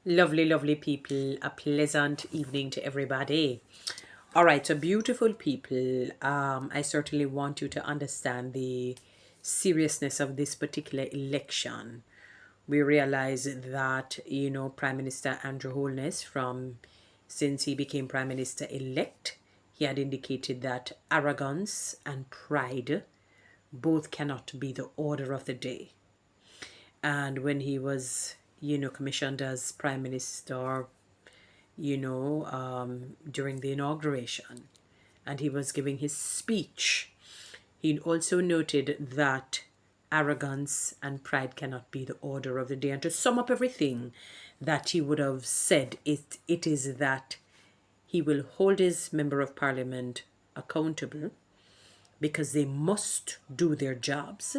Lovely, lovely people. A pleasant evening to everybody. All right, so beautiful people. I certainly want you to understand the seriousness of this particular election. We realize that, Prime Minister Andrew Holness, since he became Prime Minister elect, he had indicated that arrogance and pride both cannot be the order of the day. And when he was, commissioned as Prime Minister, during the inauguration, and he was giving his speech, he also noted that arrogance and pride cannot be the order of the day. And to sum up everything that he would have said, it is that he will hold his member of parliament accountable because they must do their jobs,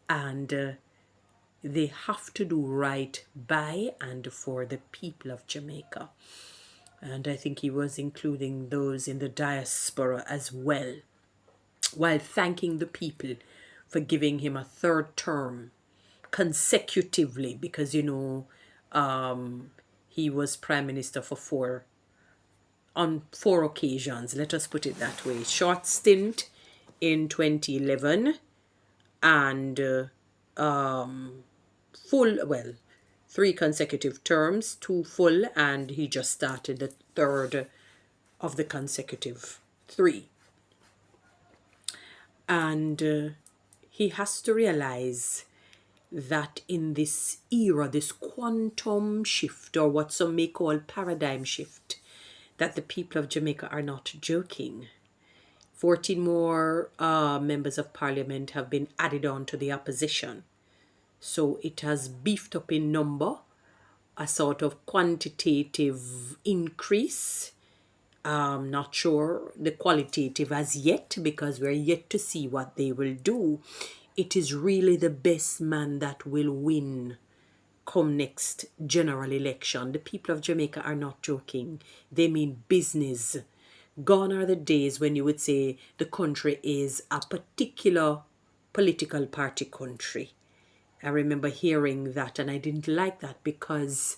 and they have to do right by and for the people of Jamaica. And I think he was including those in the diaspora as well, while thanking the people for giving him a third term consecutively, because he was prime minister for on four occasions, let us put it that way. Short stint in 2011, and full, well, three consecutive terms, two full, and he just started the third of the consecutive three. And he has to realize that in this era, this quantum shift, or what some may call paradigm shift, that the people of Jamaica are not joking. 14 more members of parliament have been added on to the opposition. So it has beefed up in number, a sort of quantitative increase. Not sure the qualitative as yet, because we're yet to see what they will do. It is really the best man that will win come next general election. The people of Jamaica are not joking. They mean business. Gone are the days when you would say the country is a particular political party country. I remember hearing that, and I didn't like that, because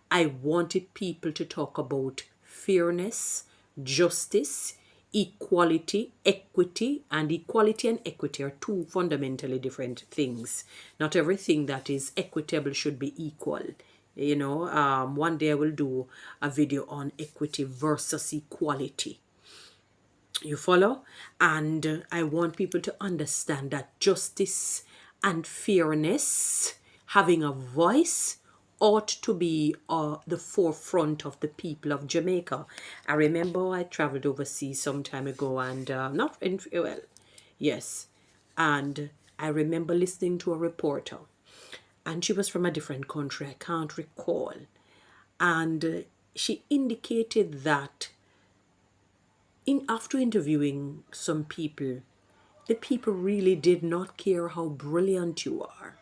I wanted people to talk about fairness, justice, equality, equity, and equality and equity are two fundamentally different things. Not everything that is equitable should be equal. One day I will do a video on equity versus equality. You follow? And I want people to understand that justice and fairness, having a voice, ought to be the forefront of the people of Jamaica. I remember I traveled overseas some time ago, and not in, well, yes, and I remember listening to a reporter, and she was from a different country, I can't recall, and she indicated that after interviewing some people, the people really did not care how brilliant you are.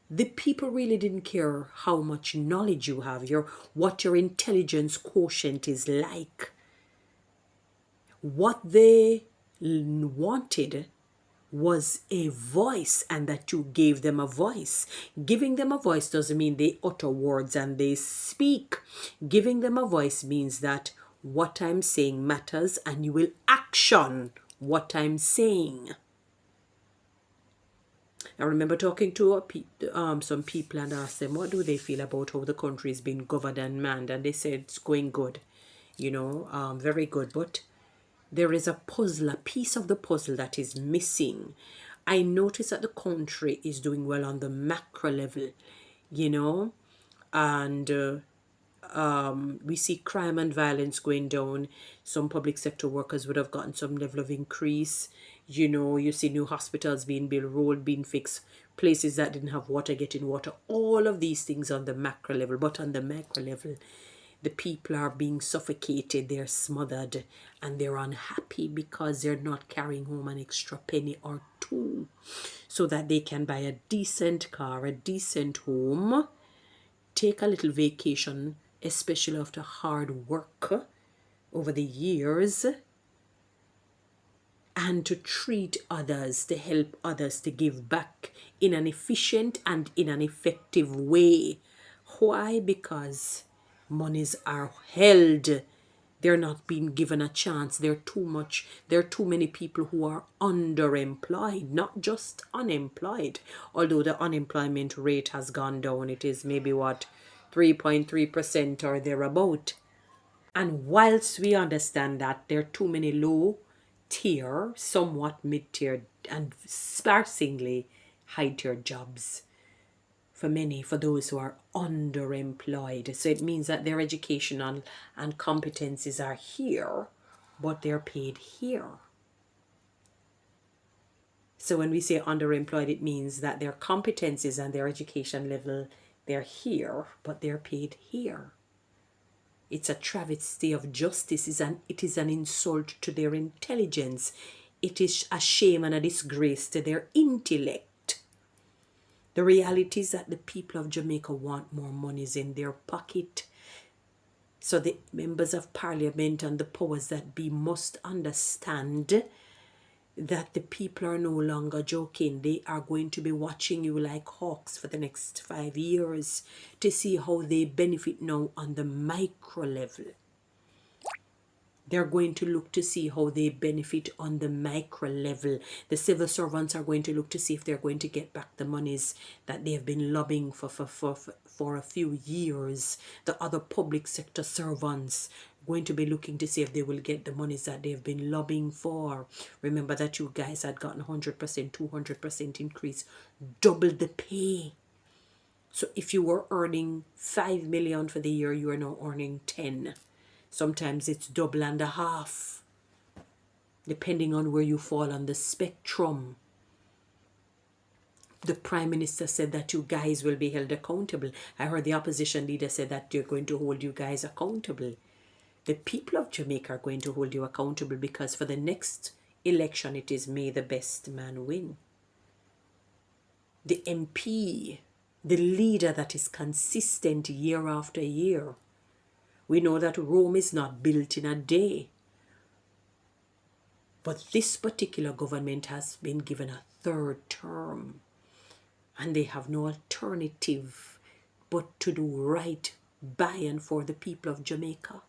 The people really didn't care how much knowledge you have, what your intelligence quotient is like. What they wanted was a voice, and that you gave them a voice. Giving them a voice doesn't mean they utter words and they speak. Giving them a voice means that what I'm saying matters, and you will action what I'm saying. I remember talking to some people and asked them what do they feel about how the country is being governed and manned, and they said it's going good, very good, but there is a puzzle, a piece of the puzzle that is missing. I notice that the country is doing well on the macro level, and we see crime and violence going down. Some public sector workers would have gotten some level of increase. You see new hospitals being built, road being fixed, places that didn't have water getting water. All of these things on the macro level, but on the macro level, the people are being suffocated, they're smothered, and they're unhappy because they're not carrying home an extra penny or two so that they can buy a decent car, a decent home, take a little vacation, especially after hard work over the years, and to treat others, to help others, to give back in an efficient and in an effective way. Why? Because monies are held. They're not being given a chance. There are too many people who are underemployed, not just unemployed. Although the unemployment rate has gone down, it is maybe what, 3.3% or thereabout. And whilst we understand that there are too many low tier, somewhat mid tier, and sparsely high tier jobs for those who are underemployed. So it means that their education and competencies are here, but they're paid here. So when we say underemployed, it means that their competencies and their education level, they're here, but they're paid here. It's a travesty of justice. It is an insult to their intelligence. It is a shame and a disgrace to their intellect. The reality is that the people of Jamaica want more monies in their pocket. So the members of parliament and the powers that be must understand that the people are no longer joking. They are going to be watching you like hawks for the next 5 years to see how they benefit now on the micro level. They're going to look to see how they benefit on the micro level. The civil servants are going to look to see if they're going to get back the monies that they have been lobbying for a few years. The other public sector servants are going to be looking to see if they will get the monies that they've been lobbying for. Remember that you guys had gotten 100%, 200% increase, double the pay. So if you were earning 5 million for the year, you are now earning 10. Sometimes it's double and a half, depending on where you fall on the spectrum. The Prime Minister said that you guys will be held accountable. I heard the opposition leader say that they're going to hold you guys accountable. The people of Jamaica are going to hold you accountable, because for the next election, it is may the best man win. The MP, the leader that is consistent year after year. We know that Rome is not built in a day. But this particular government has been given a third term, and they have no alternative but to do right by and for the people of Jamaica.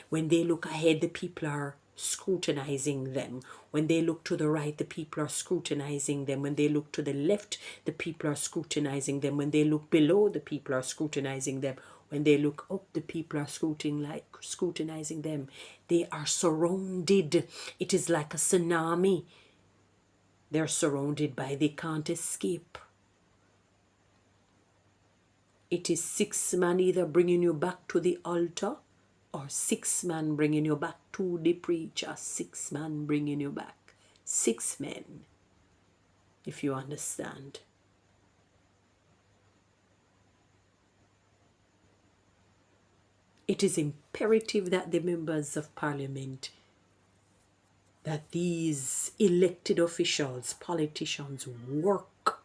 When they look ahead, the people are scrutinizing them. When they look to the right, the people are scrutinizing them. When they look to the left, the people are scrutinizing them. When they look below, the people are scrutinizing them. When they look up, the people are scrutinizing them. They are surrounded. It is like a tsunami. They're surrounded by, they can't escape. It is 6 men either bringing you back to the altar, or 6 men bringing you back to the preacher. 6 men bringing you back. 6 men, if you understand. It is imperative that the members of parliament, that these elected officials, politicians, work.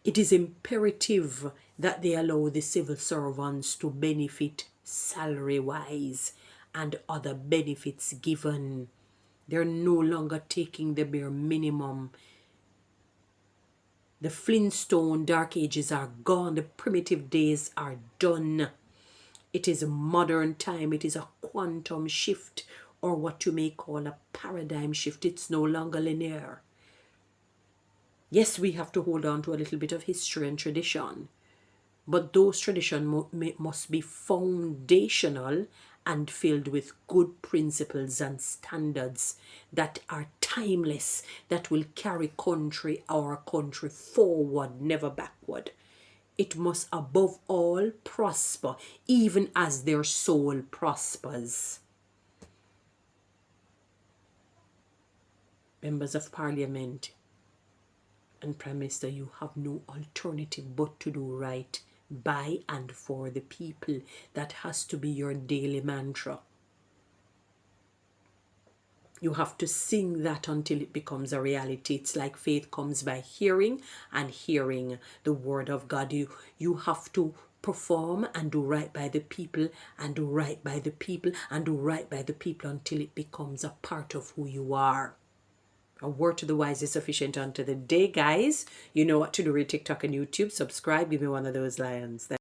It is imperative that they allow the civil servants to benefit salary-wise and other benefits given. They're no longer taking the bare minimum. The Flintstone dark ages are gone. The primitive days are done. It is a modern time. It is a quantum shift, or what you may call a paradigm shift. It's no longer linear. Yes, we have to hold on to a little bit of history and tradition, but those traditions must be foundational and filled with good principles and standards that are timeless, that will carry our country forward, never backward. It must above all prosper, even as their soul prospers. Members of Parliament and Prime Minister, you have no alternative but to do right by and for the people. That has to be your daily mantra. You have to sing that until it becomes a reality. It's like faith comes by hearing, and hearing the word of God. You have to perform and do right by the people, and do right by the people, and do right by the people until it becomes a part of who you are. A word to the wise is sufficient unto the day, guys. You know what to do with TikTok and YouTube. Subscribe. Give me one of those lions.